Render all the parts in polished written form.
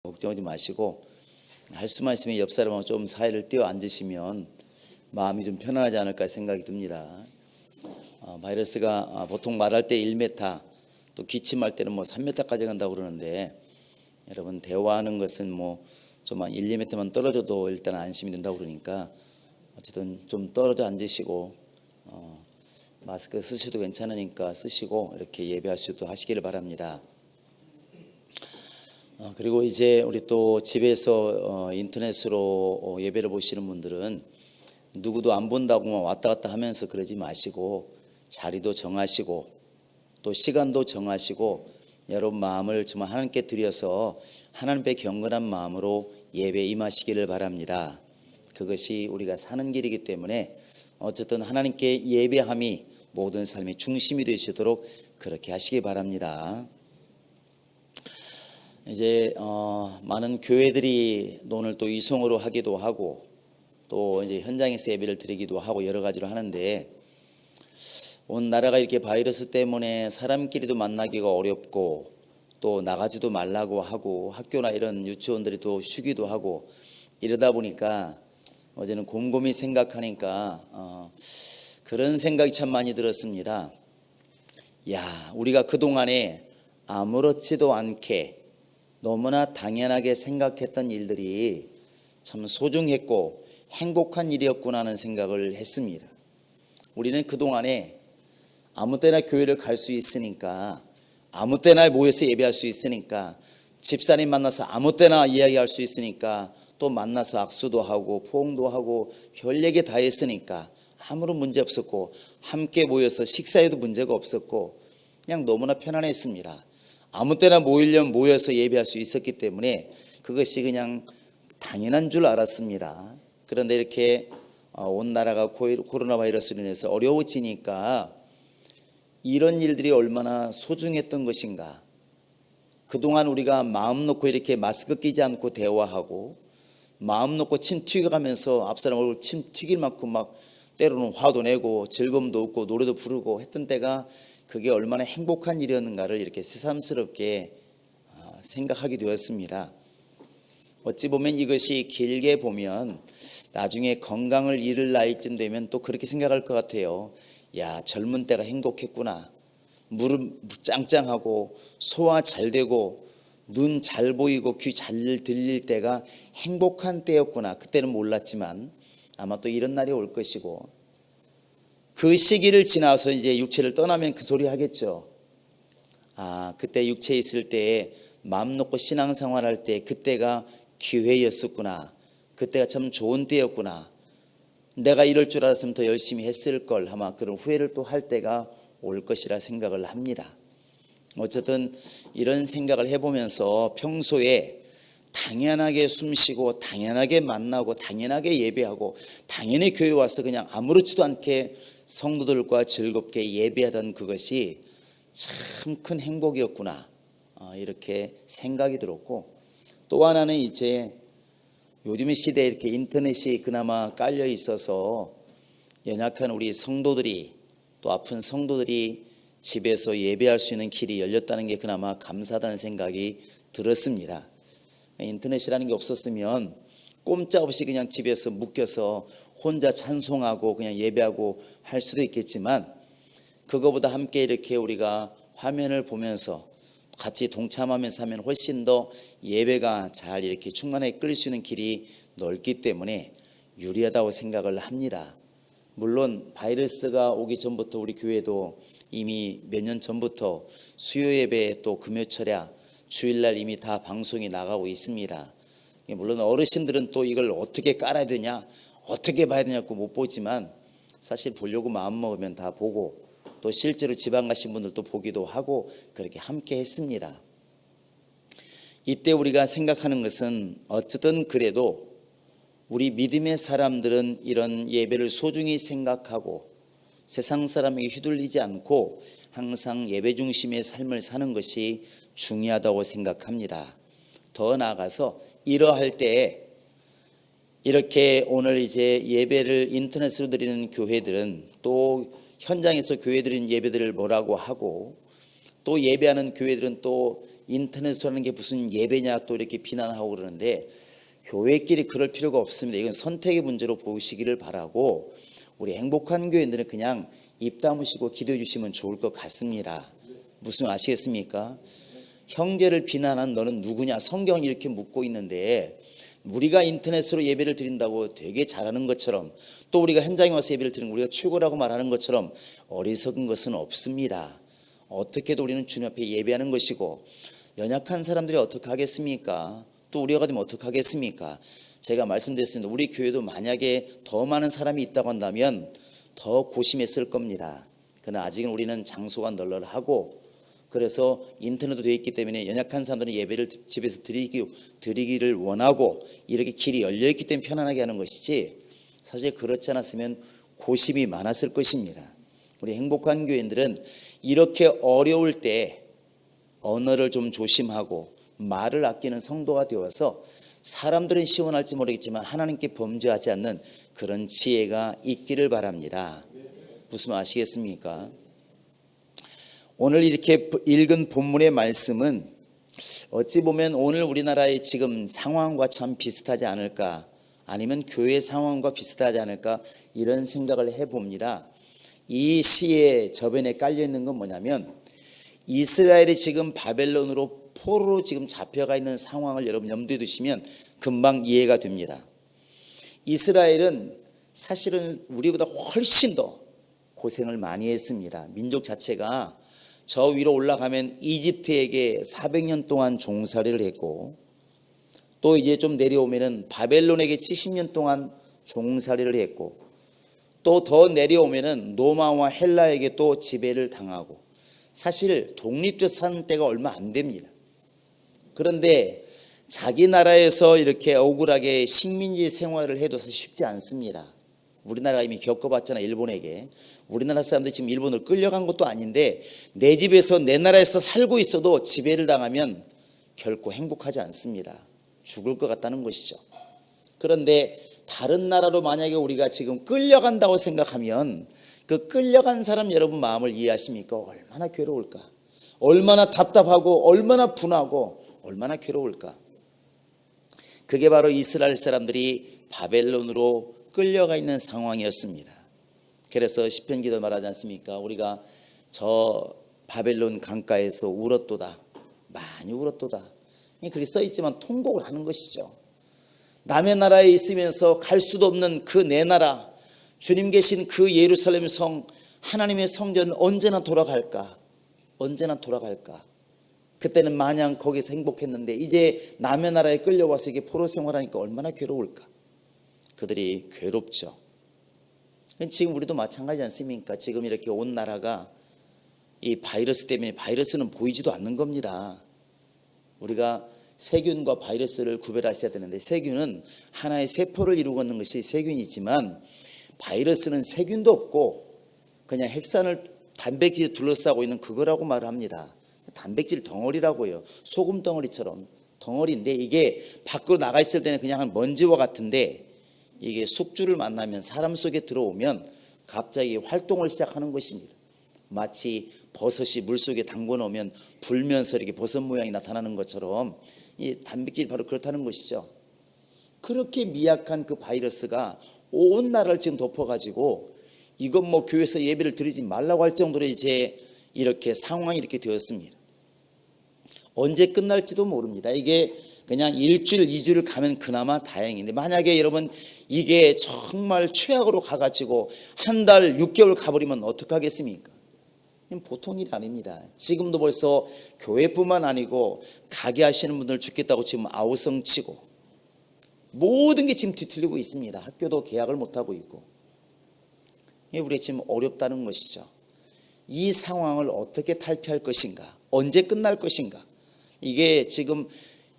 걱정하지 마시고 할 수만 있으면 옆 사람하고 좀 사이를 띄워 앉으시면 마음이 좀 편안하지 않을까 생각이 듭니다. 바이러스가 보통 말할 때 1m, 또 기침할 때는 3m까지 간다고 그러는데, 여러분 대화하는 것은 좀 한 1, 2m만 떨어져도 일단 안심이 된다고 그러니까 어쨌든 좀 떨어져 앉으시고 마스크 쓰셔도 괜찮으니까 쓰시고 이렇게 예배할 수도 하시기를 바랍니다. 그리고 이제 우리 또 집에서 인터넷으로 예배를 보시는 분들은 누구도 안 본다고만 왔다 갔다 하면서 그러지 마시고 자리도 정하시고 또 시간도 정하시고 여러분 마음을 정말 하나님께 드려서 하나님께 경건한 마음으로 예배에 임하시기를 바랍니다. 그것이 우리가 사는 길이기 때문에 어쨌든 하나님께 예배함이 모든 삶의 중심이 되시도록 그렇게 하시기 바랍니다. 이제 많은 교회들이 오늘 또 이송으로 하기도 하고 또 이제 현장에서 예배를 드리기도 하고 여러 가지로 하는데, 온 나라가 이렇게 바이러스 때문에 사람끼리도 만나기가 어렵고 또 나가지도 말라고 하고 학교나 이런 유치원들이 또 쉬기도 하고 이러다 보니까 어제는 곰곰이 생각하니까 그런 생각이 참 많이 들었습니다. 우리가 그동안에 아무렇지도 않게 너무나 당연하게 생각했던 일들이 참 소중했고 행복한 일이었구나 하는 생각을 했습니다. 우리는 그동안에 아무 때나 교회를 갈 수 있으니까, 아무 때나 모여서 예배할 수 있으니까, 집사님 만나서 아무 때나 이야기할 수 있으니까, 또 만나서 악수도 하고 포옹도 하고 별 얘기 다 했으니까 아무런 문제 없었고, 함께 모여서 식사에도 문제가 없었고 그냥 너무나 편안했습니다. 아무 때나 모이려면 모여서 예배할 수 있었기 때문에 그것이 그냥 당연한 줄 알았습니다. 그런데 이렇게 온 나라가 코로나 바이러스로 인해서 어려워지니까 이런 일들이 얼마나 소중했던 것인가. 그동안 우리가 마음 놓고 이렇게 마스크 끼지 않고 대화하고 마음 놓고 침 튀겨가면서 앞사람 얼굴 침 튀길 만큼 막 때로는 화도 내고 즐거움도 없고 노래도 부르고 했던 때가 그게 얼마나 행복한 일이었는가를 이렇게 새삼스럽게 생각하게 되었습니다. 어찌 보면 이것이 길게 보면 나중에 건강을 잃을 나이쯤 되면 또 그렇게 생각할 것 같아요. 젊은 때가 행복했구나. 무릎 짱짱하고 소화 잘 되고 눈 잘 보이고 귀 잘 들릴 때가 행복한 때였구나. 그때는 몰랐지만 아마 또 이런 날이 올 것이고, 그 시기를 지나서 이제 육체를 떠나면 그 소리 하겠죠. 그때 육체에 있을 때 마음 놓고 신앙생활할 때 그때가 기회였었구나. 그때가 참 좋은 때였구나. 내가 이럴 줄 알았으면 더 열심히 했을 걸, 아마 그런 후회를 또 할 때가 올 것이라 생각을 합니다. 어쨌든 이런 생각을 해보면서 평소에 당연하게 숨쉬고 당연하게 만나고 당연하게 예배하고 당연히 교회 와서 그냥 아무렇지도 않게 성도들과 즐겁게 예배하던 그것이 참 큰 행복이었구나, 이렇게 생각이 들었고, 또 하나는 이제 요즘 시대에 이렇게 인터넷이 그나마 깔려 있어서 연약한 우리 성도들이, 또 아픈 성도들이 집에서 예배할 수 있는 길이 열렸다는 게 그나마 감사하다는 생각이 들었습니다. 인터넷이라는 게 없었으면 꼼짝없이 그냥 집에서 묶여서 혼자 찬송하고 그냥 예배하고 할 수도 있겠지만, 그거보다 함께 이렇게 우리가 화면을 보면서 같이 동참하면서 하면 훨씬 더 예배가 잘 이렇게 충만하게 끌릴 수 있는 길이 넓기 때문에 유리하다고 생각을 합니다. 물론 바이러스가 오기 전부터 우리 교회도 이미 몇 년 전부터 수요 예배 또 금요철야 주일날 이미 다 방송이 나가고 있습니다. 물론 어르신들은 또 이걸 어떻게 깔아야 되냐, 어떻게 봐야 되냐고 못 보지만 사실 보려고 마음 먹으면 다 보고, 또 실제로 지방 가신 분들도 보기도 하고 그렇게 함께 했습니다. 이때 우리가 생각하는 것은 어쨌든 그래도 우리 믿음의 사람들은 이런 예배를 소중히 생각하고 세상 사람에게 휘둘리지 않고 항상 예배 중심의 삶을 사는 것이 중요하다고 생각합니다. 더 나아가서 이러할 때에 이렇게 오늘 이제 예배를 인터넷으로 드리는 교회들은 또 현장에서 교회 드리는 예배들을 뭐라고 하고, 또 예배하는 교회들은 또 인터넷으로 하는 게 무슨 예배냐 또 이렇게 비난하고 그러는데, 교회끼리 그럴 필요가 없습니다. 이건 선택의 문제로 보시기를 바라고, 우리 행복한 교회들은 그냥 입 다무시고 기도해 주시면 좋을 것 같습니다. 무슨 아시겠습니까? 형제를 비난한 너는 누구냐, 성경을 이렇게 묻고 있는데, 우리가 인터넷으로 예배를 드린다고 되게 잘하는 것처럼, 또 우리가 현장에 와서 예배를 드리는 우리가 최고라고 말하는 것처럼 어리석은 것은 없습니다. 어떻게도 우리는 주님 앞에 예배하는 것이고, 연약한 사람들이 어떻게 하겠습니까? 또 우리가 되면 어떻게 하겠습니까? 제가 말씀드렸습니다. 우리 교회도 만약에 더 많은 사람이 있다고 한다면 더 고심했을 겁니다. 그러나 아직은 우리는 장소가 널널하고, 그래서 인터넷도 되어 있기 때문에 연약한 사람들은 예배를 집에서 드리기를 원하고 이렇게 길이 열려있기 때문에 편안하게 하는 것이지, 사실 그렇지 않았으면 고심이 많았을 것입니다. 우리 행복한 교인들은 이렇게 어려울 때 언어를 좀 조심하고 말을 아끼는 성도가 되어서 사람들은 시원할지 모르겠지만 하나님께 범죄하지 않는 그런 지혜가 있기를 바랍니다. 무슨 말 아시겠습니까? 오늘 이렇게 읽은 본문의 말씀은 어찌 보면 오늘 우리나라의 지금 상황과 참 비슷하지 않을까, 아니면 교회 상황과 비슷하지 않을까, 이런 생각을 해봅니다. 이 시의 저변에 깔려있는 건 뭐냐면, 이스라엘이 지금 바벨론으로 포로로 지금 잡혀가 있는 상황을 여러분 염두에 두시면 금방 이해가 됩니다. 이스라엘은 사실은 우리보다 훨씬 더 고생을 많이 했습니다. 민족 자체가 저 위로 올라가면 이집트에게 400년 동안 종살이를 했고, 또 이제 좀 내려오면은 바벨론에게 70년 동안 종살이를 했고, 또 더 내려오면은 로마와 헬라에게 또 지배를 당하고, 사실 독립돼서 산 때가 얼마 안 됩니다. 그런데 자기 나라에서 이렇게 억울하게 식민지 생활을 해도 사실 쉽지 않습니다. 우리나라가 이미 겪어봤잖아, 일본에게. 우리나라 사람들이 지금 일본으로 끌려간 것도 아닌데, 내 집에서 내 나라에서 살고 있어도 지배를 당하면 결코 행복하지 않습니다. 죽을 것 같다는 것이죠. 그런데 다른 나라로 만약에 우리가 지금 끌려간다고 생각하면, 그 끌려간 사람 여러분 마음을 이해하십니까? 얼마나 괴로울까? 얼마나 답답하고 얼마나 분하고 얼마나 괴로울까? 그게 바로 이스라엘 사람들이 바벨론으로 끌려가 있는 상황이었습니다. 그래서 시편 기도 말하지 않습니까? 우리가 저 바벨론 강가에서 울었도다, 많이 울었도다, 그렇게 써있지만 통곡을 하는 것이죠. 남의 나라에 있으면서 갈 수도 없는 그 내 나라, 주님 계신 그 예루살렘 성, 하나님의 성전 언제나 돌아갈까? 언제나 돌아갈까? 그때는 마냥 거기서 행복했는데 이제 남의 나라에 끌려와서 이게 포로 생활하니까 얼마나 괴로울까? 그들이 괴롭죠. 지금 우리도 마찬가지 않습니까? 지금 이렇게 온 나라가 이 바이러스 때문에, 바이러스는 보이지도 않는 겁니다. 우리가 세균과 바이러스를 구별하셔야 되는데, 세균은 하나의 세포를 이루고 있는 것이 세균이지만, 바이러스는 세균도 없고 그냥 핵산을 단백질에 둘러싸고 있는 그거라고 말을 합니다. 단백질 덩어리라고요. 소금 덩어리처럼 덩어리인데, 이게 밖으로 나가 있을 때는 그냥 한 먼지와 같은데, 이게 숙주를 만나면 사람 속에 들어오면 갑자기 활동을 시작하는 것입니다. 마치 버섯이 물속에 담궈 놓으면 불면서 이렇게 버섯 모양이 나타나는 것처럼 이 단백질이 바로 그렇다는 것이죠. 그렇게 미약한 그 바이러스가 온 나라를 지금 덮어가지고, 이건 뭐 교회에서 예배를 드리지 말라고 할 정도로 이제 이렇게 상황이 이렇게 되었습니다. 언제 끝날지도 모릅니다. 이게 그냥 일주일, 2주를 가면 그나마 다행인데, 만약에 여러분 이게 정말 최악으로 가가지고 한 달, 6개월 가버리면 어떡하겠습니까? 보통 일이 아닙니다. 지금도 벌써 교회뿐만 아니고 가게 하시는 분들 죽겠다고 지금 아우성치고 모든 게 지금 뒤틀리고 있습니다. 학교도 개학을 못하고 있고. 우리가 지금 어렵다는 것이죠. 이 상황을 어떻게 탈피할 것인가? 언제 끝날 것인가? 이게 지금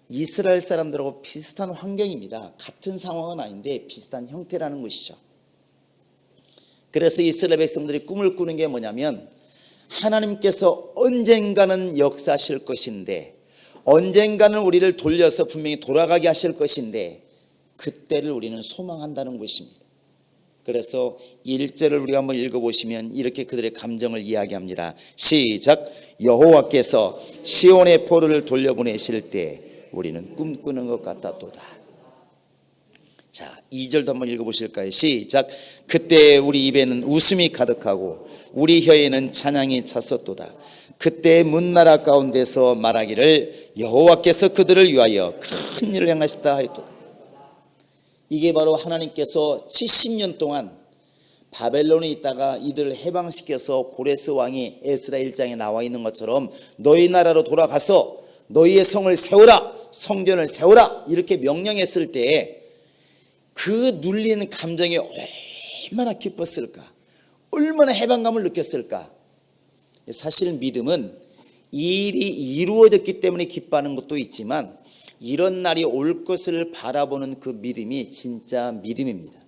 이스라엘 사람들하고 비슷한 환경입니다. 같은 상황은 아닌데 비슷한 형태라는 것이죠. 그래서 이스라엘 백성들이 꿈을 꾸는 게 뭐냐면, 하나님께서 언젠가는 역사하실 것인데, 언젠가는 우리를 돌려서 분명히 돌아가게 하실 것인데, 그때를 우리는 소망한다는 것입니다. 그래서 1절을 우리가 한번 읽어보시면 이렇게 그들의 감정을 이야기합니다. 시작. 여호와께서 시온의 포로를 돌려보내실 때 우리는 꿈꾸는 것 같았도다. 자, 2절도 한번 읽어보실까요? 시작. 그때 우리 입에는 웃음이 가득하고 우리 혀에는 찬양이 찼었도다. 그때 문나라 가운데서 말하기를 여호와께서 그들을 위하여 큰 일을 행하시다 하였도다. 이게 바로 하나님께서 70년 동안 바벨론에 있다가 이들을 해방시켜서 고레스 왕이 에스라 1장에 나와 있는 것처럼 너희 나라로 돌아가서 너희의 성을 세우라, 성전을 세우라 이렇게 명령했을 때에 그 눌리는 감정이 얼마나 기뻤을까, 얼마나 해방감을 느꼈을까. 사실 믿음은 일이 이루어졌기 때문에 기뻐하는 것도 있지만 이런 날이 올 것을 바라보는 그 믿음이 진짜 믿음입니다.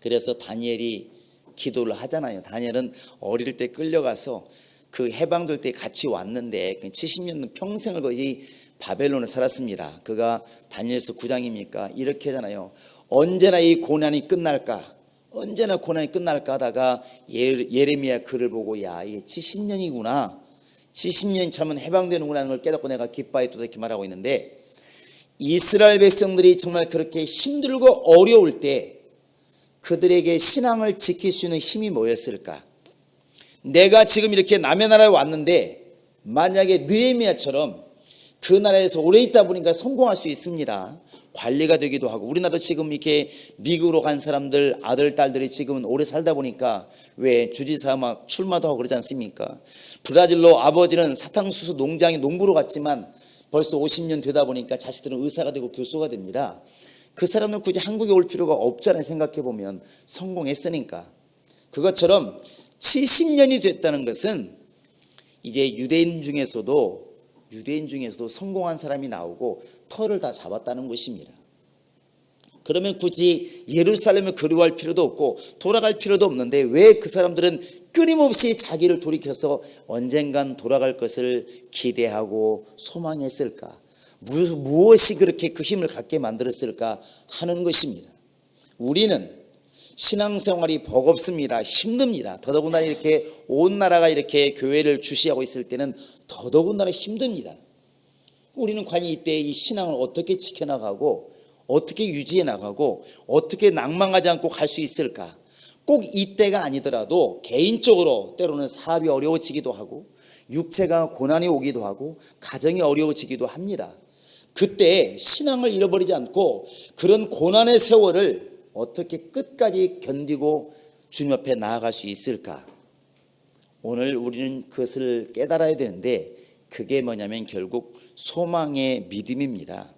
그래서 다니엘이 기도를 하잖아요. 다니엘은 어릴 때 끌려가서 그 해방될 때 같이 왔는데 70년 평생을 거의 바벨론에 살았습니다. 그가 다니엘서 9장입니까? 이렇게 하잖아요. 언제나 이 고난이 끝날까? 언제나 고난이 끝날까 하다가 예레미야 글을 보고 야 이게 70년이구나. 70년이 차면 해방되는구나 하는 걸 깨닫고 내가 기뻐했다 이렇게 말하고 있는데, 이스라엘 백성들이 정말 그렇게 힘들고 어려울 때 그들에게 신앙을 지킬 수 있는 힘이 뭐였을까? 내가 지금 이렇게 남의 나라에 왔는데 만약에 느헤미야처럼 그 나라에서 오래 있다 보니까 성공할 수 있습니다. 관리가 되기도 하고, 우리나라도 지금 이렇게 미국으로 간 사람들 아들 딸들이 지금은 오래 살다 보니까 왜 주지사 막 출마도 하고 그러지 않습니까? 브라질로 아버지는 사탕수수 농장에 농부로 갔지만 벌써 50년 되다 보니까 자식들은 의사가 되고 교수가 됩니다. 그 사람은 굳이 한국에 올 필요가 없잖아요. 생각해보면 성공했으니까. 그것처럼 70년이 됐다는 것은 이제 유대인 중에서도 성공한 사람이 나오고 터를 다 잡았다는 것입니다. 그러면 굳이 예루살렘을 그리워할 필요도 없고 돌아갈 필요도 없는데 왜 그 사람들은 끊임없이 자기를 돌이켜서 언젠간 돌아갈 것을 기대하고 소망했을까? 무엇이 그렇게 그 힘을 갖게 만들었을까 하는 것입니다. 우리는 신앙생활이 버겁습니다. 힘듭니다. 더더군다나 이렇게 온 나라가 이렇게 교회를 주시하고 있을 때는 더더군다나 힘듭니다. 우리는 과연 이때 이 신앙을 어떻게 지켜나가고 어떻게 유지해 나가고 어떻게 낭망하지 않고 갈 수 있을까? 꼭 이때가 아니더라도 개인적으로 때로는 사업이 어려워지기도 하고 육체가 고난이 오기도 하고 가정이 어려워지기도 합니다. 그때 신앙을 잃어버리지 않고 그런 고난의 세월을 어떻게 끝까지 견디고 주님 앞에 나아갈 수 있을까? 오늘 우리는 그것을 깨달아야 되는데 그게 뭐냐면 결국 소망의 믿음입니다.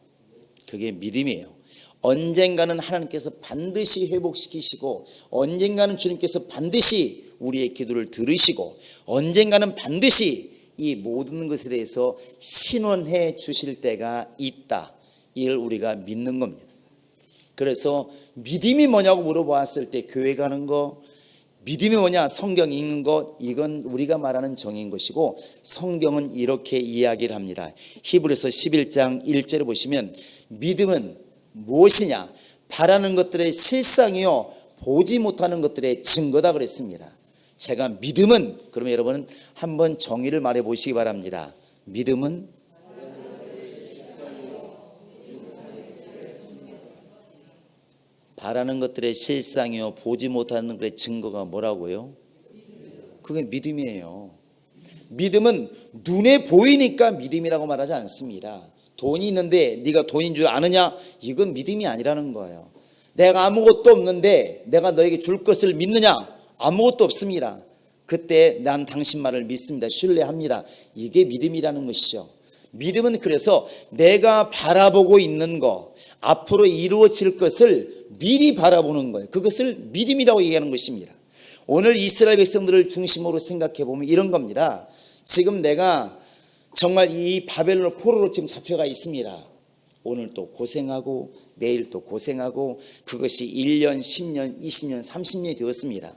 그게 믿음이에요. 언젠가는 하나님께서 반드시 회복시키시고 언젠가는 주님께서 반드시 우리의 기도를 들으시고 언젠가는 반드시 이 모든 것에 대해서 신원해 주실 때가 있다. 이걸 우리가 믿는 겁니다. 그래서 믿음이 뭐냐고 물어보았을 때 교회 가는 거, 믿음이 뭐냐 성경 읽는 것, 이건 우리가 말하는 정의인 것이고 성경은 이렇게 이야기를 합니다. 히브리서 11장 1절에 보시면 믿음은 무엇이냐? 바라는 것들의 실상이요 보지 못하는 것들의 증거다 그랬습니다. 제가 믿음은, 그러면 여러분은 한번 정의를 말해 보시기 바랍니다. 믿음은 바라는 것들의 실상이요 보지 못하는 것의 증거가 뭐라고요? 그게 믿음이에요. 믿음은 눈에 보이니까 믿음이라고 말하지 않습니다. 돈이 있는데 네가 돈인 줄 아느냐? 이건 믿음이 아니라는 거예요. 내가 아무것도 없는데 내가 너에게 줄 것을 믿느냐? 아무것도 없습니다. 그때 난 당신 말을 믿습니다. 신뢰합니다. 이게 믿음이라는 것이죠. 믿음은 그래서 내가 바라보고 있는 것, 앞으로 이루어질 것을 미리 바라보는 거예요. 그것을 믿음이라고 얘기하는 것입니다. 오늘 이스라엘 백성들을 중심으로 생각해 보면 이런 겁니다. 지금 내가 정말 이 바벨론 포로로 지금 잡혀가 있습니다. 오늘 또 고생하고 내일 또 고생하고 그것이 1년, 10년, 20년, 30년이 되었습니다.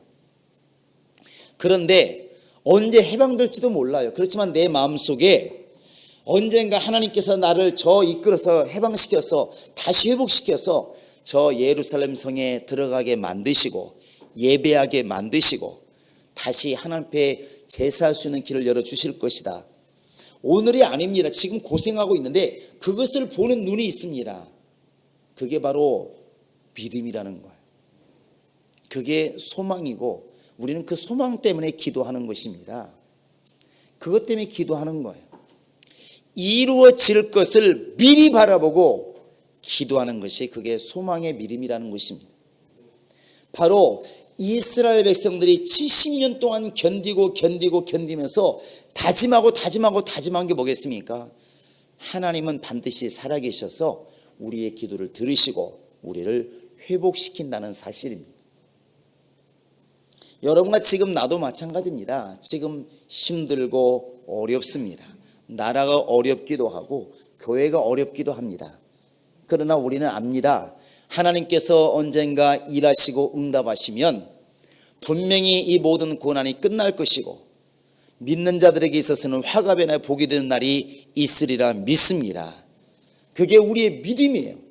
그런데 언제 해방될지도 몰라요. 그렇지만 내 마음속에 언젠가 하나님께서 나를 이끌어서 해방시켜서 다시 회복시켜서 저 예루살렘 성에 들어가게 만드시고 예배하게 만드시고 다시 하나님 앞에 제사할 수 있는 길을 열어주실 것이다. 오늘이 아닙니다. 지금 고생하고 있는데 그것을 보는 눈이 있습니다. 그게 바로 믿음이라는 거예요. 그게 소망이고 우리는 그 소망 때문에 기도하는 것입니다. 그것 때문에 기도하는 거예요. 이루어질 것을 미리 바라보고 기도하는 것이 그게 소망의 믿음이라는 것입니다. 바로 이스라엘 백성들이 70년 동안 견디면서 다짐한 게 뭐겠습니까? 하나님은 반드시 살아계셔서 우리의 기도를 들으시고 우리를 회복시킨다는 사실입니다. 여러분과 지금 나도 마찬가지입니다. 지금 힘들고 어렵습니다. 나라가 어렵기도 하고 교회가 어렵기도 합니다. 그러나 우리는 압니다. 하나님께서 언젠가 일하시고 응답하시면 분명히 이 모든 고난이 끝날 것이고 믿는 자들에게 있어서는 화가 변해 복이 되는 날이 있으리라 믿습니다. 그게 우리의 믿음이에요.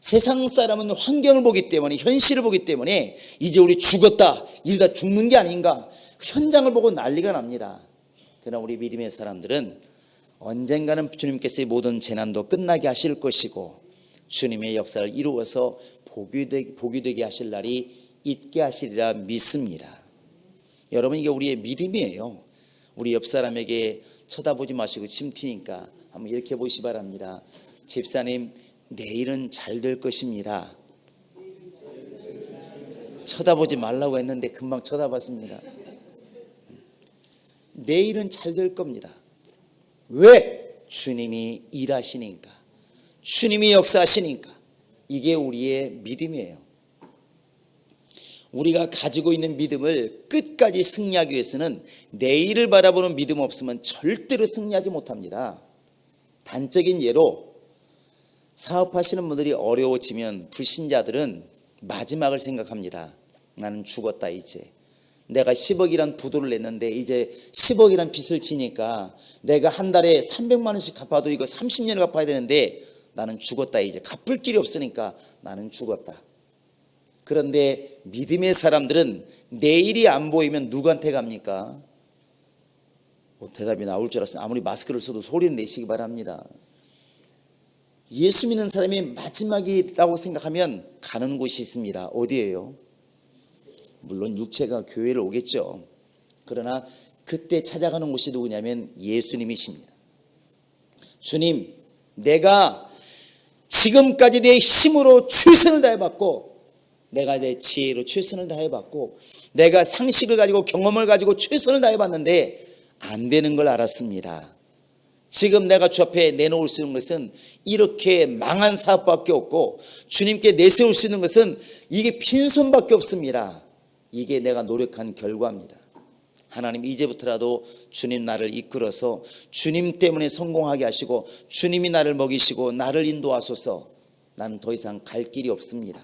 세상 사람은 환경을 보기 때문에 현실을 보기 때문에 이제 우리 죽었다 이러다 죽는 게 아닌가 현장을 보고 난리가 납니다. 그러나 우리 믿음의 사람들은 언젠가는 주님께서 이 모든 재난도 끝나게 하실 것이고 주님의 역사를 이루어서 복이 되게 하실 날이 있게 하시리라 믿습니다. 여러분 이게 우리의 믿음이에요. 우리 옆 사람에게 쳐다보지 마시고 침 튀니까 한번 이렇게 보시기 바랍니다. 집사님 내일은 잘 될 것입니다. 쳐다보지 말라고 했는데 금방 쳐다봤습니다. 내일은 잘 될 겁니다. 왜? 주님이 일하시니까, 주님이 역사하시니까. 이게 우리의 믿음이에요. 우리가 가지고 있는 믿음을 끝까지 승리하기 위해서는 내일을 바라보는 믿음 없으면 절대로 승리하지 못합니다. 단적인 예로 사업하시는 분들이 어려워지면 불신자들은 마지막을 생각합니다. 나는 죽었다 이제. 내가 10억이란 부도를 냈는데 이제 10억이란 빚을 지니까 내가 한 달에 300만 원씩 갚아도 이거 30년을 갚아야 되는데 나는 죽었다 이제. 갚을 길이 없으니까 나는 죽었다. 그런데 믿음의 사람들은 내일이 안 보이면 누구한테 갑니까? 대답이 나올 줄 알았어요. 아무리 마스크를 써도 소리는 내시기 바랍니다. 예수 믿는 사람이 마지막이라고 생각하면 가는 곳이 있습니다. 어디예요? 물론 육체가 교회를 오겠죠. 그러나 그때 찾아가는 곳이 누구냐면 예수님이십니다. 주님, 내가 지금까지 내 힘으로 최선을 다해봤고 내가 내 지혜로 최선을 다해봤고 내가 상식을 가지고 경험을 가지고 최선을 다해봤는데 안 되는 걸 알았습니다. 지금 내가 주 앞에 내놓을 수 있는 것은 이렇게 망한 사업밖에 없고 주님께 내세울 수 있는 것은 이게 빈손밖에 없습니다. 이게 내가 노력한 결과입니다. 하나님 이제부터라도 주님 나를 이끌어서 주님 때문에 성공하게 하시고 주님이 나를 먹이시고 나를 인도하소서. 나는 더 이상 갈 길이 없습니다.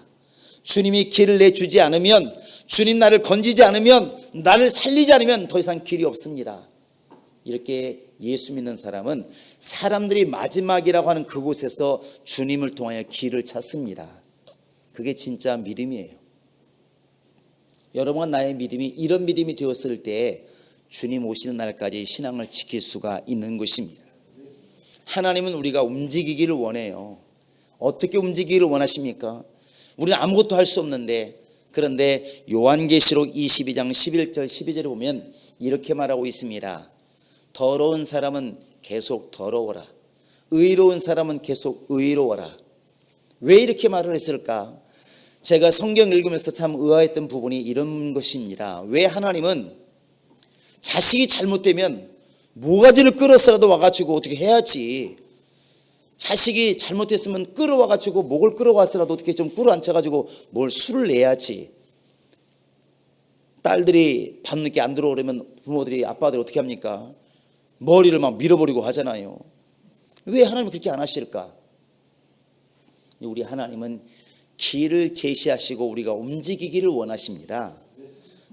주님이 길을 내주지 않으면 주님 나를 건지지 않으면 나를 살리지 않으면 더 이상 길이 없습니다. 이렇게 예수 믿는 사람은 사람들이 마지막이라고 하는 그곳에서 주님을 통하여 길을 찾습니다. 그게 진짜 믿음이에요. 여러분과 나의 믿음이 이런 믿음이 되었을 때 주님 오시는 날까지 신앙을 지킬 수가 있는 것입니다. 하나님은 우리가 움직이기를 원해요. 어떻게 움직이기를 원하십니까? 우리는 아무것도 할 수 없는데, 그런데 요한계시록 22장 11절 12절에 보면 이렇게 말하고 있습니다. 더러운 사람은 계속 더러워라. 의로운 사람은 계속 의로워라. 왜 이렇게 말을 했을까? 제가 성경 읽으면서 참 의아했던 부분이 이런 것입니다. 왜 하나님은 자식이 잘못되면 모가지를 끌어서라도 와가지고 어떻게 해야지. 자식이 잘못했으면 끌어와가지고 목을 끌어와서라도 어떻게 좀 끌어앉혀가지고 뭘 술을 내야지. 딸들이 밤늦게 안 들어오려면 부모들이 아빠들이 어떻게 합니까? 머리를 막 밀어버리고 하잖아요. 왜 하나님은 그렇게 안 하실까? 우리 하나님은 길을 제시하시고 우리가 움직이기를 원하십니다.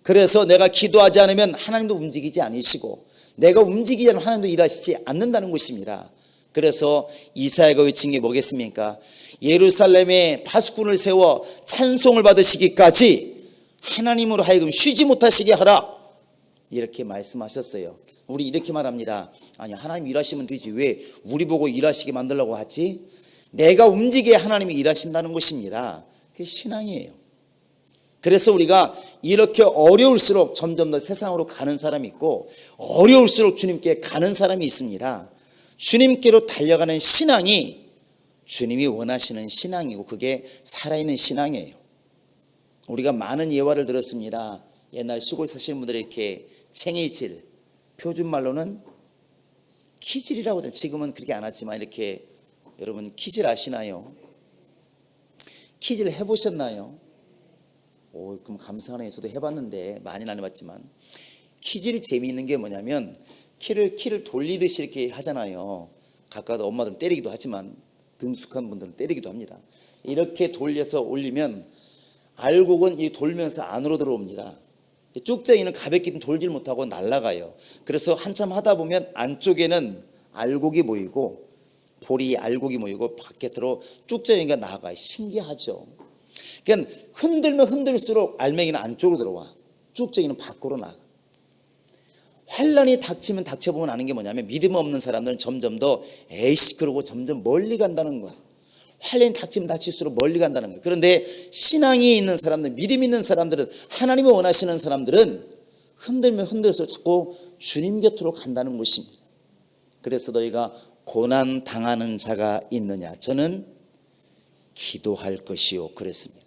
그래서 내가 기도하지 않으면 하나님도 움직이지 않으시고 내가 움직이지 않으면 하나님도 일하시지 않는다는 것입니다. 그래서 이사야가 외친 게 뭐겠습니까? 예루살렘에 파수꾼을 세워 찬송을 받으시기까지 하나님으로 하여금 쉬지 못하시게 하라, 이렇게 말씀하셨어요. 우리 이렇게 말합니다. 아니, 하나님 일하시면 되지, 왜 우리 보고 일하시게 만들려고 하지? 내가 움직여야 하나님이 일하신다는 것입니다. 그게 신앙이에요. 그래서 우리가 이렇게 어려울수록 점점 더 세상으로 가는 사람이 있고, 어려울수록 주님께 가는 사람이 있습니다. 주님께로 달려가는 신앙이 주님이 원하시는 신앙이고, 그게 살아있는 신앙이에요. 우리가 많은 예화를 들었습니다. 옛날 시골 사시는 분들이 이렇게 챙이질, 표준말로는 키질이라고 하죠. 지금은 그렇게 안 하지만, 이렇게 여러분 키질 아시나요? 키질 해보셨나요? 오, 그럼 감사하네요. 저도 해봤는데 많이는 안 해봤지만, 키질이 재미있는 게 뭐냐면 키를 돌리듯이 이렇게 하잖아요. 가까운 엄마들은 때리기도 하지만 능숙한 분들은 때리기도 합니다. 이렇게 돌려서 올리면 알곡은 이 돌면서 안으로 들어옵니다. 쭉쟁이는 가볍게 돌질 못하고 날아가요. 그래서 한참 하다 보면 안쪽에는 알곡이 모이고, 볼이 알곡이 모이고 바깥으로 쭉쟁이가 나가요. 신기하죠. 그러니까 흔들면 흔들수록 알맹이는 안쪽으로 들어와, 쭉쟁이는 밖으로 나가. 환란이 닥치면 닥쳐보면 아는 게 뭐냐면, 믿음 없는 사람들은 점점 더 에이씨 그러고 점점 멀리 간다는 거야. 환란이 닥치면 닥칠수록 멀리 간다는 거야. 그런데 신앙이 있는 사람들, 믿음 있는 사람들은, 하나님이 원하시는 사람들은 흔들면 흔들수록 자꾸 주님 곁으로 간다는 것입니다. 그래서 너희가 고난 당하는 자가 있느냐, 저는 기도할 것이요, 그랬습니다.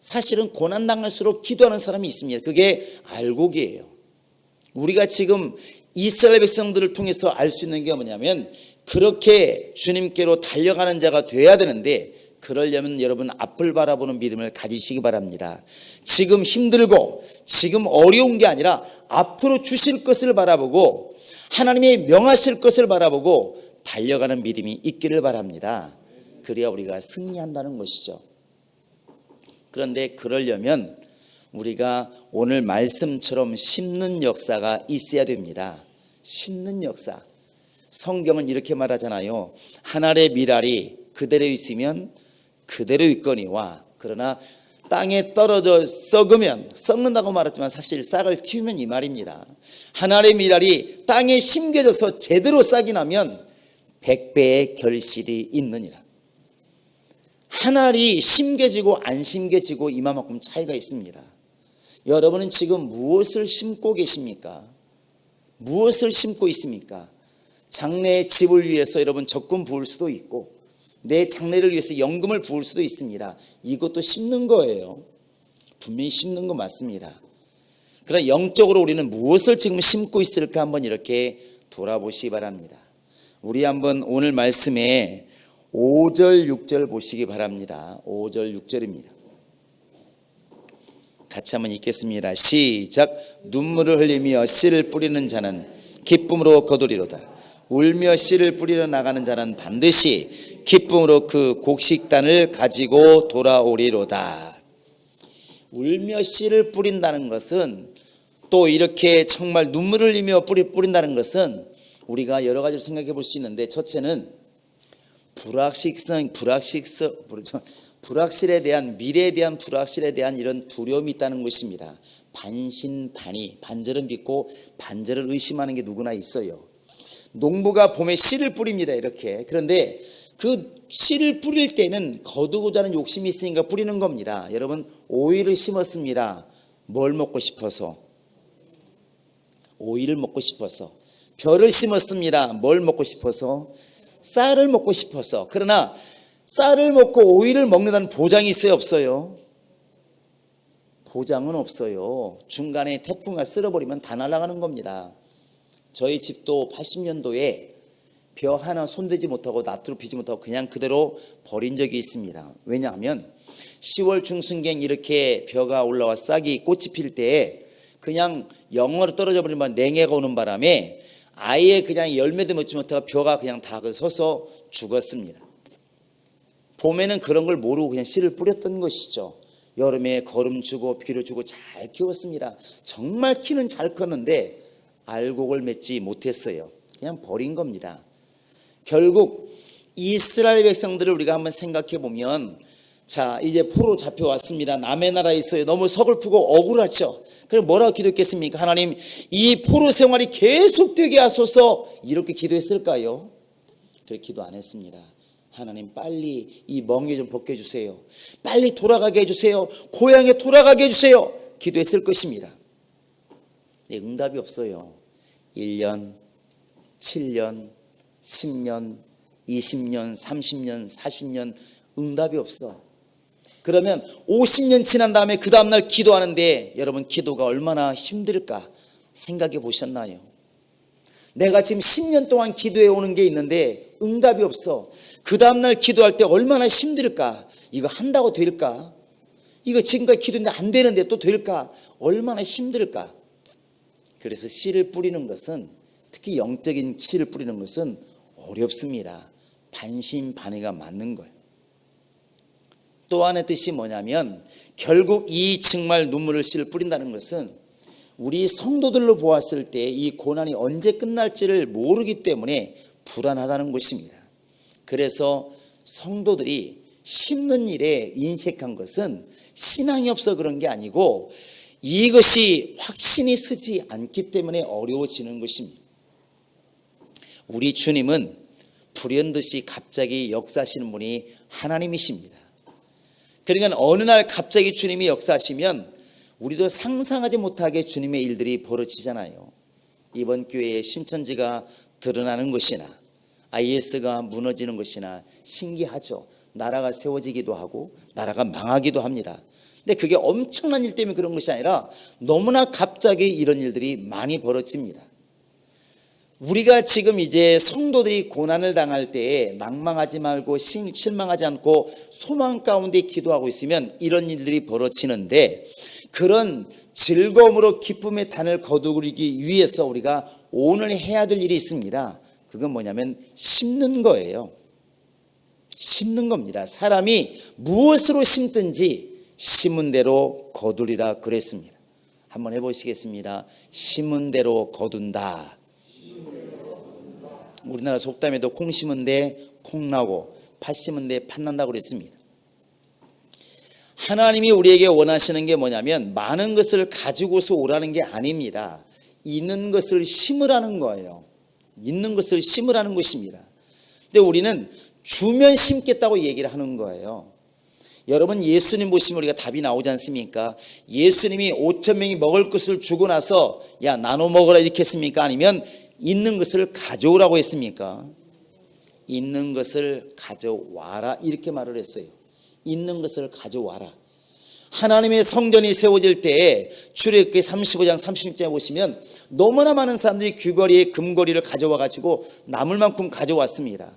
사실은 고난 당할수록 기도하는 사람이 있습니다. 그게 알곡이에요. 우리가 지금 이스라엘 백성들을 통해서 알 수 있는 게 뭐냐면, 그렇게 주님께로 달려가는 자가 돼야 되는데, 그러려면 여러분 앞을 바라보는 믿음을 가지시기 바랍니다. 지금 힘들고 지금 어려운 게 아니라 앞으로 주실 것을 바라보고, 하나님이 명하실 것을 바라보고 달려가는 믿음이 있기를 바랍니다. 그래야 우리가 승리한다는 것이죠. 그런데 그러려면 우리가 오늘 말씀처럼 심는 역사가 있어야 됩니다. 심는 역사. 성경은 이렇게 말하잖아요. 한 알의 밀알이 그대로 있으면 그대로 있거니와, 그러나 땅에 떨어져 썩으면, 썩는다고 말했지만 사실 싹을 틔우면 이 말입니다. 한 알의 밀알이 땅에 심겨져서 제대로 싹이 나면 100배의 결실이 있느니라. 한 알이 심겨지고 안 심겨지고 이만큼 차이가 있습니다. 여러분은 지금 무엇을 심고 계십니까? 무엇을 심고 있습니까? 장래의 집을 위해서 여러분 적금 부을 수도 있고, 내 장래를 위해서 연금을 부을 수도 있습니다. 이것도 심는 거예요. 분명히 심는 거 맞습니다. 그러나 영적으로 우리는 무엇을 지금 심고 있을까 한번 이렇게 돌아보시기 바랍니다. 우리 한번 오늘 말씀에 5절 6절 보시기 바랍니다. 5절 6절입니다. 같이 한번 읽겠습니다. 시작. 눈물을 흘리며 씨를 뿌리는 자는 기쁨으로 거두리로다. 울며 씨를 뿌리러 나가는 자는 반드시 기쁨으로 그 곡식단을 가지고 돌아오리로다. 울며 씨를 뿌린다는 것은, 또 이렇게 정말 눈물을 흘리며 뿌린다는 것은 우리가 여러 가지로 생각해 볼 수 있는데, 첫째는 불확실에 대한, 미래에 대한 불확실에 대한 이런 두려움이 있다는 것입니다. 반신반의, 반절은 믿고 반절을 의심하는 게 누구나 있어요. 농부가 봄에 씨를 뿌립니다, 이렇게. 그런데 그 씨를 뿌릴 때는 거두고자 하는 욕심이 있으니까 뿌리는 겁니다. 여러분, 오이를 심었습니다. 뭘 먹고 싶어서? 오이를 먹고 싶어서. 벼를 심었습니다. 뭘 먹고 싶어서? 쌀을 먹고 싶어서. 그러나 쌀을 먹고 오이를 먹는다는 보장이 있어요, 없어요? 보장은 없어요. 중간에 태풍이 쓸어버리면 다 날아가는 겁니다. 저희 집도 80년도에 벼 하나 손대지 못하고 낫으로 피지 못하고 그냥 그대로 버린 적이 있습니다. 왜냐하면 10월 중순경 이렇게 벼가 올라와 싹이 꽃이 필 때 그냥 영어로 떨어져 버리면 냉해가 오는 바람에 아예 그냥 열매도 맺지 못하고 벼가 그냥 다 서서 죽었습니다. 봄에는 그런 걸 모르고 그냥 씨를 뿌렸던 것이죠. 여름에 거름 주고 비료 주고 잘 키웠습니다. 정말 키는 잘 컸는데 알곡을 맺지 못했어요. 그냥 버린 겁니다. 결국 이스라엘 백성들을 우리가 한번 생각해 보면, 자, 이제 포로 잡혀왔습니다. 남의 나라에 있어요. 너무 서글프고 억울하죠. 그럼 뭐라고 기도했겠습니까? 하나님, 이 포로 생활이 계속되게 하소서, 이렇게 기도했을까요? 그렇게 기도 안 했습니다. 하나님, 빨리 이 멍에 좀 벗겨주세요. 빨리 돌아가게 해주세요. 고향에 돌아가게 해주세요. 기도했을 것입니다. 네, 응답이 없어요. 1년, 7년, 10년, 20년, 30년, 40년 응답이 없어. 그러면 50년 지난 다음에 그 다음날 기도하는데 여러분, 기도가 얼마나 힘들까 생각해 보셨나요? 내가 지금 10년 동안 기도해 오는 게 있는데 응답이 없어. 그 다음날 기도할 때 얼마나 힘들까? 이거 한다고 될까? 이거 지금까지 기도했는데 안 되는데 또 될까? 얼마나 힘들까? 그래서 씨를 뿌리는 것은, 특히 영적인 씨를 뿌리는 것은 어렵습니다. 반신반의가 맞는 거예요. 또 하나의 뜻이 뭐냐면, 결국 이 정말 눈물을 씨를 뿌린다는 것은 우리 성도들로 보았을 때 이 고난이 언제 끝날지를 모르기 때문에 불안하다는 것입니다. 그래서 성도들이 심는 일에 인색한 것은 신앙이 없어 그런 게 아니고 이것이 확신이 서지 않기 때문에 어려워지는 것입니다. 우리 주님은 불현듯이 갑자기 역사하시는 분이 하나님이십니다. 그러니까 어느 날 갑자기 주님이 역사하시면 우리도 상상하지 못하게 주님의 일들이 벌어지잖아요. 이번 교회의 신천지가 드러나는 것이나 IS가 무너지는 것이나 신기하죠. 나라가 세워지기도 하고 나라가 망하기도 합니다. 근데 그게 엄청난 일 때문에 그런 것이 아니라 너무나 갑자기 이런 일들이 많이 벌어집니다. 우리가 지금 이제 성도들이 고난을 당할 때 낭망하지 말고 실망하지 않고 소망 가운데 기도하고 있으면 이런 일들이 벌어지는데, 그런 즐거움으로 기쁨의 단을 거두기 위해서 우리가 오늘 해야 될 일이 있습니다. 그건 뭐냐면 심는 거예요. 심는 겁니다. 사람이 무엇으로 심든지 심은 대로 거두리라 그랬습니다. 한번 해보시겠습니다. 심은 대로 거둔다. 우리나라 속담에도 콩 심은 데 콩 나고 팥 심은 데 팥 난다고 그랬습니다. 하나님이 우리에게 원하시는 게 뭐냐면 많은 것을 가지고서 오라는 게 아닙니다. 있는 것을 심으라는 거예요. 있는 것을 심으라는 것입니다. 근데 우리는 주면 심겠다고 얘기를 하는 거예요. 여러분, 예수님 보시면 우리가 답이 나오지 않습니까? 예수님이 5천 명이 먹을 것을 주고 나서 야, 나눠 먹으라 이렇게 했습니까? 아니면 있는 것을 가져오라고 했습니까? 있는 것을 가져와라 이렇게 말을 했어요. 있는 것을 가져와라. 하나님의 성전이 세워질 때 출애굽기 35장 36절에 보시면 너무나 많은 사람들이 귀걸이에 금고리를 가져와 가지고 남을 만큼 가져왔습니다.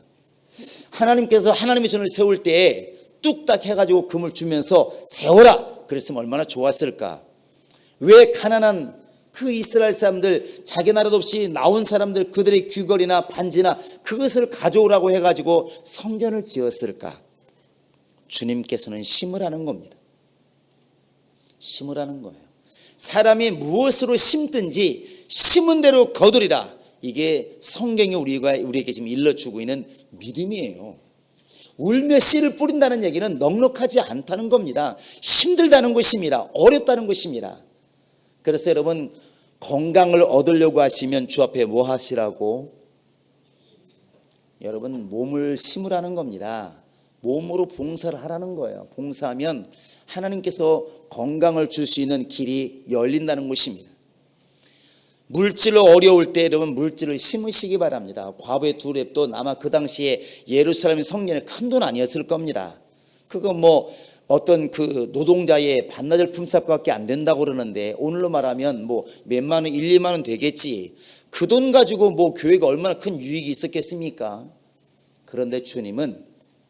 하나님께서 하나님의 전을 세울 때 뚝딱 해가지고 금을 주면서 세워라 그랬으면 얼마나 좋았을까. 왜 가난한 그 이스라엘 사람들, 자기 나라도 없이 나온 사람들, 그들의 귀걸이나 반지나 그것을 가져오라고 해가지고 성전을 지었을까? 주님께서는 심으라는 겁니다. 심으라는 거예요. 사람이 무엇으로 심든지 심은 대로 거두리라. 이게 성경이 우리에게 지금 일러주고 있는 믿음이에요. 울며 씨를 뿌린다는 얘기는 넉넉하지 않다는 겁니다. 힘들다는 것입니다. 어렵다는 것입니다. 그래서 여러분, 건강을 얻으려고 하시면 주 앞에 뭐 하시라고? 여러분, 몸을 심으라는 겁니다. 몸으로 봉사를 하라는 거예요. 봉사하면 하나님께서 건강을 줄 수 있는 길이 열린다는 것입니다. 물질로 어려울 때 여러분, 물질을 심으시기 바랍니다. 과부의 두 랩돈 아마 그 당시에 예루살렘 성전에 큰 돈 아니었을 겁니다. 그거 뭐 어떤 그 노동자의 반나절 품삯밖에 안 된다고 그러는데, 오늘로 말하면 뭐 몇만 원, 1, 2만 원 되겠지. 그 돈 가지고 뭐 교회가 얼마나 큰 유익이 있었겠습니까? 그런데 주님은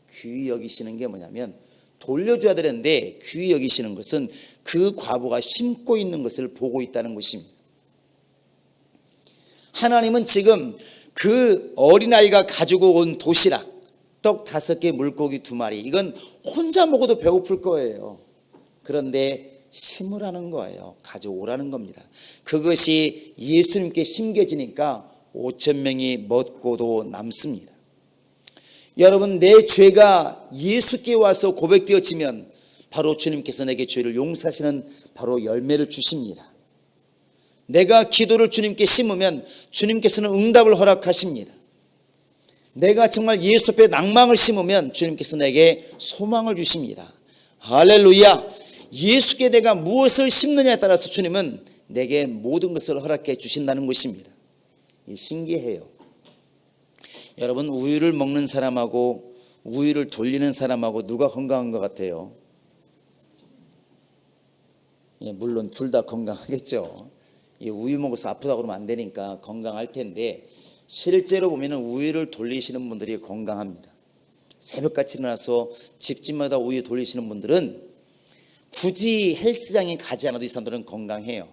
귀히 여기시는 게 뭐냐면, 돌려줘야 되는데 귀히 여기시는 것은 그 과부가 심고 있는 것을 보고 있다는 것입니다. 하나님은 지금 그 어린아이가 가지고 온 도시락, 떡 5개, 물고기 2마리, 이건 혼자 먹어도 배고플 거예요. 그런데 심으라는 거예요. 가져오라는 겁니다. 그것이 예수님께 심겨지니까 5천 명이 먹고도 남습니다. 여러분, 내 죄가 예수께 와서 고백되어지면 바로 주님께서 내게 죄를 용서하시는 바로 열매를 주십니다. 내가 기도를 주님께 심으면 주님께서는 응답을 허락하십니다. 내가 정말 예수 앞에 낭망을 심으면 주님께서 내게 소망을 주십니다. 할렐루야. 예수께 내가 무엇을 심느냐에 따라서 주님은 내게 모든 것을 허락해 주신다는 것입니다. 신기해요. 여러분, 우유를 먹는 사람하고 우유를 돌리는 사람하고 누가 건강한 것 같아요? 물론 둘 다 건강하겠죠. 우유 먹어서 아프다고 그러면 안 되니까 건강할 텐데, 실제로 보면 우유를 돌리시는 분들이 건강합니다. 새벽같이 일어나서 집집마다 우유 돌리시는 분들은 굳이 헬스장에 가지 않아도 이 사람들은 건강해요.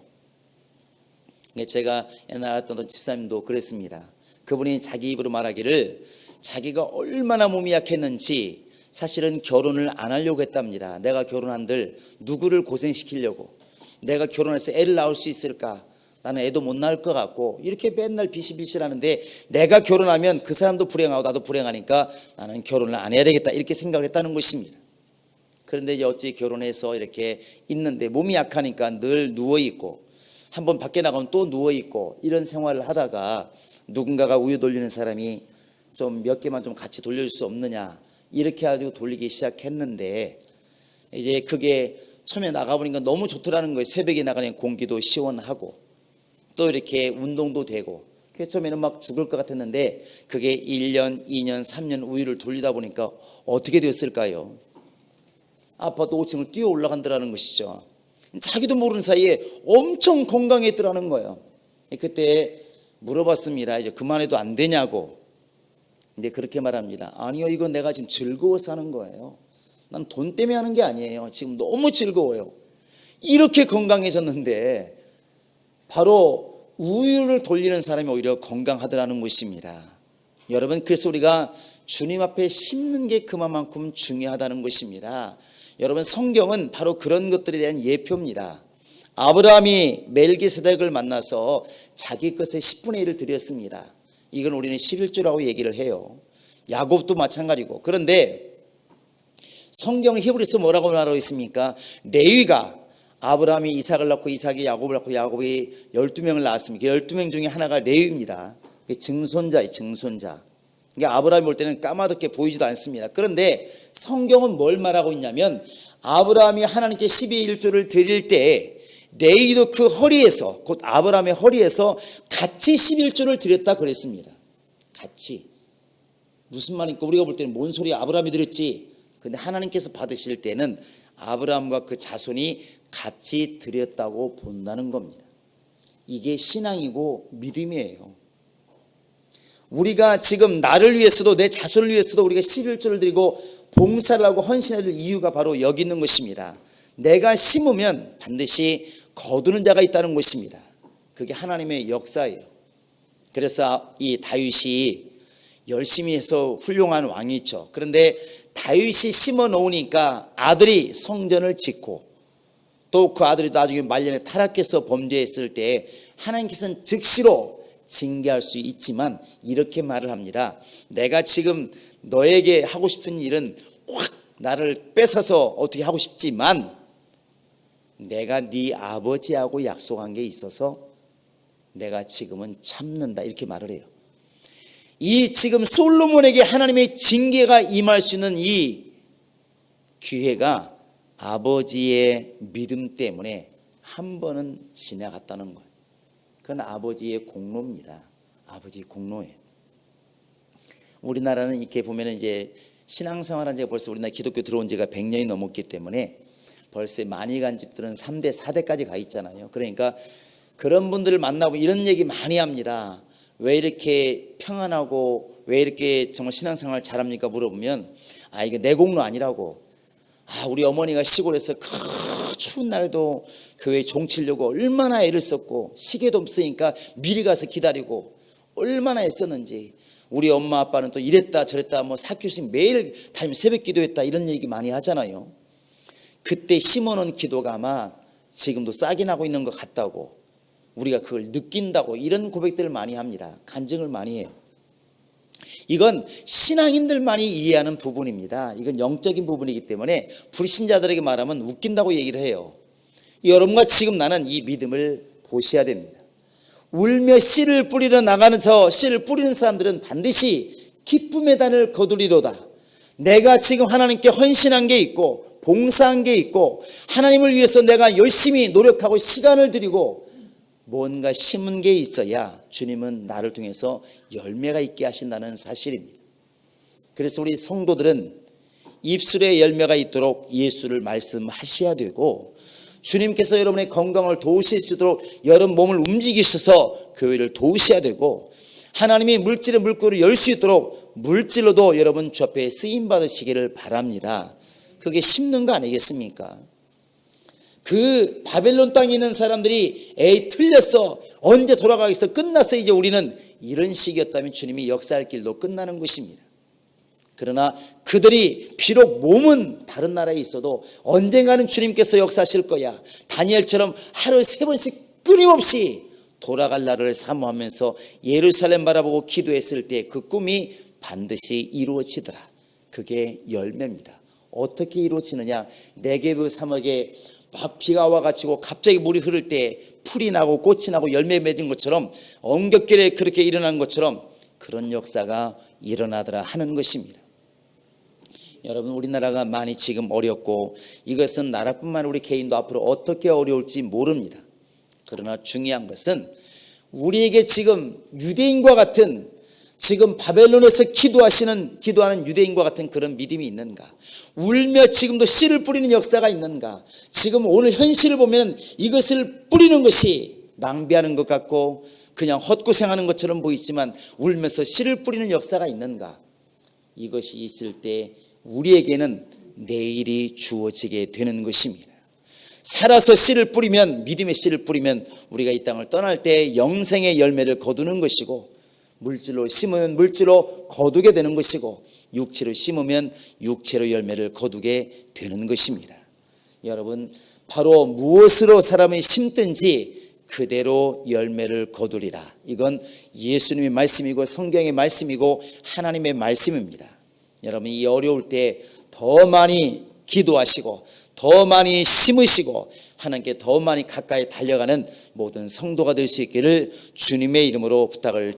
제가 옛날에 알았던 집사님도 그랬습니다. 그분이 자기 입으로 말하기를 자기가 얼마나 몸이 약했는지 사실은 결혼을 안 하려고 했답니다. 내가 결혼한들 누구를 고생시키려고, 내가 결혼해서 애를 낳을 수 있을까, 나는 애도 못 낳을 것 같고, 이렇게 맨날 비실비실하는데 내가 결혼하면 그 사람도 불행하고 나도 불행하니까 나는 결혼을 안 해야 되겠다, 이렇게 생각을 했다는 것입니다. 그런데 이제 어찌 결혼해서 이렇게 있는데 몸이 약하니까 늘 누워있고, 한번 밖에 나가면 또 누워있고, 이런 생활을 하다가 누군가가 우유 돌리는 사람이 좀 몇 개만 좀 같이 돌려줄 수 없느냐, 이렇게 해가지고 돌리기 시작했는데, 이제 그게 처음에 나가보니까 너무 좋더라는 거예요. 새벽에 나가는 공기도 시원하고 또 이렇게 운동도 되고. 처음에는 막 죽을 것 같았는데 그게 1년, 2년, 3년 우유를 돌리다 보니까 어떻게 됐을까요? 아파트 5층을 뛰어 올라간다는 것이죠. 자기도 모르는 사이에 엄청 건강했더라는 거예요. 그때 물어봤습니다. 이제 그만해도 안 되냐고. 근데 그렇게 말합니다. 아니요, 이건 내가 지금 즐거워서 하는 거예요. 난 돈 때문에 하는 게 아니에요. 지금 너무 즐거워요. 이렇게 건강해졌는데 바로 우유를 돌리는 사람이 오히려 건강하더라는 것입니다. 여러분, 그래서 우리가 주님 앞에 심는 게 그만큼 중요하다는 것입니다. 여러분, 성경은 바로 그런 것들에 대한 예표입니다. 아브라함이 멜기세덱을 만나서 자기 것의 10분의 1을 드렸습니다. 이건 우리는 11조라고 얘기를 해요. 야곱도 마찬가지고. 그런데 성경 히브리서 뭐라고 말하고 있습니까? 레위가, 아브라함이 이삭을 낳고 이삭이 야곱을 낳고 야곱이 12명을 낳았습니다. 12명 중에 하나가 레위입니다. 증손자예요, 증손자. 그러니까 아브라함이 볼 때는 까마득해 보이지도 않습니다. 그런데 성경은 뭘 말하고 있냐면, 아브라함이 하나님께 12의 1조를 드릴 때 레위도 그 허리에서, 곧 아브라함의 허리에서 같이 11조를 드렸다 그랬습니다. 같이. 무슨 말입니까? 우리가 볼 때는 뭔 소리야, 아브라함이 드렸지. 근데 하나님께서 받으실 때는 아브라함과 그 자손이 같이 드렸다고 본다는 겁니다. 이게 신앙이고 믿음이에요. 우리가 지금 나를 위해서도 내 자손을 위해서도 우리가 11조를 드리고 봉사를 하고 헌신해야 될 이유가 바로 여기 있는 것입니다. 내가 심으면 반드시 거두는 자가 있다는 것입니다. 그게 하나님의 역사예요. 그래서 이 다윗이 열심히 해서 훌륭한 왕이죠. 그런데 다윗이 심어 놓으니까 아들이 성전을 짓고, 또 그 아들이 나중에 말년에 타락해서 범죄했을 때 하나님께서는 즉시로 징계할 수 있지만 이렇게 말을 합니다. 내가 지금 너에게 하고 싶은 일은 확 나를 뺏어서 어떻게 하고 싶지만 내가 네 아버지하고 약속한 게 있어서 내가 지금은 참는다, 이렇게 말을 해요. 이 지금 솔로몬에게 하나님의 징계가 임할 수 있는 이 기회가 아버지의 믿음 때문에 한 번은 지나갔다는 거예요. 그건 아버지의 공로입니다. 아버지의 공로예요. 우리나라는 이렇게 보면 이제 신앙생활한 지가 벌써 우리나라 기독교 들어온 지가 100년이 넘었기 때문에 벌써 많이 간 집들은 3대, 4대까지 가 있잖아요. 그러니까 그런 분들을 만나보면 이런 얘기 많이 합니다. 왜 이렇게 평안하고 왜 이렇게 정말 신앙생활 잘합니까? 물어보면 이게 내 공로 아니라고. 우리 어머니가 시골에서 그 추운 날에도 교회 종치려고 얼마나 애를 썼고 시계도 없으니까 미리 가서 기다리고 얼마나 애썼는지. 우리 엄마 아빠는 또 이랬다 저랬다 뭐 사교식 매일 다니면 새벽 기도했다, 이런 얘기 많이 하잖아요. 그때 심어놓은 기도가 아마 지금도 싹이 나고 있는 것 같다고, 우리가 그걸 느낀다고, 이런 고백들을 많이 합니다. 간증을 많이 해요. 이건 신앙인들만이 이해하는 부분입니다. 이건 영적인 부분이기 때문에 불신자들에게 말하면 웃긴다고 얘기를 해요. 여러분과 지금 나는 이 믿음을 보셔야 됩니다. 울며 씨를 뿌리러 나가면서 씨를 뿌리는 사람들은 반드시 기쁨의 단을 거두리로다. 내가 지금 하나님께 헌신한 게 있고 봉사한 게 있고 하나님을 위해서 내가 열심히 노력하고 시간을 들이고 뭔가 심은 게 있어야 주님은 나를 통해서 열매가 있게 하신다는 사실입니다. 그래서 우리 성도들은 입술에 열매가 있도록 예수를 말씀하셔야 되고, 주님께서 여러분의 건강을 도우실 수 있도록 여러분 몸을 움직이셔서 교회를 도우셔야 되고, 하나님이 물질의 물꼬를 열 수 있도록 물질로도 여러분 주 앞에 쓰임 받으시기를 바랍니다. 그게 심는 거 아니겠습니까? 그 바벨론 땅에 있는 사람들이 에이 틀렸어, 언제 돌아가겠어, 끝났어, 이제 우리는, 이런 식이었다면 주님이 역사할 길도 끝나는 것입니다. 그러나 그들이 비록 몸은 다른 나라에 있어도 언젠가는 주님께서 역사하실 거야, 다니엘처럼 하루에 3번씩 끊임없이 돌아갈 날을 사모하면서 예루살렘 바라보고 기도했을 때 그 꿈이 반드시 이루어지더라. 그게 열매입니다. 어떻게 이루어지느냐? 네게브 사막에 막 비가 와가지고 갑자기 물이 흐를 때 풀이 나고 꽃이 나고 열매 맺은 것처럼, 엉겹결에 그렇게 일어난 것처럼 그런 역사가 일어나더라 하는 것입니다. 여러분, 우리나라가 많이 지금 어렵고, 이것은 나라뿐만 아니라 우리 개인도 앞으로 어떻게 어려울지 모릅니다. 그러나 중요한 것은 우리에게 지금 유대인과 같은, 지금 바벨론에서 기도하는 유대인과 같은 그런 믿음이 있는가? 울며 지금도 씨를 뿌리는 역사가 있는가? 지금 오늘 현실을 보면 이것을 뿌리는 것이 낭비하는 것 같고 그냥 헛고생하는 것처럼 보이지만 울면서 씨를 뿌리는 역사가 있는가? 이것이 있을 때 우리에게는 내일이 주어지게 되는 것입니다. 살아서 씨를 뿌리면, 믿음의 씨를 뿌리면 우리가 이 땅을 떠날 때 영생의 열매를 거두는 것이고, 물질로 심으면 물질로 거두게 되는 것이고, 육체로 심으면 육체로 열매를 거두게 되는 것입니다. 여러분, 바로 무엇으로 사람이 심든지 그대로 열매를 거두리라. 이건 예수님의 말씀이고 성경의 말씀이고 하나님의 말씀입니다. 여러분, 이 어려울 때 더 많이 기도하시고 더 많이 심으시고 하나님께 더 많이 가까이 달려가는 모든 성도가 될 수 있기를 주님의 이름으로 부탁을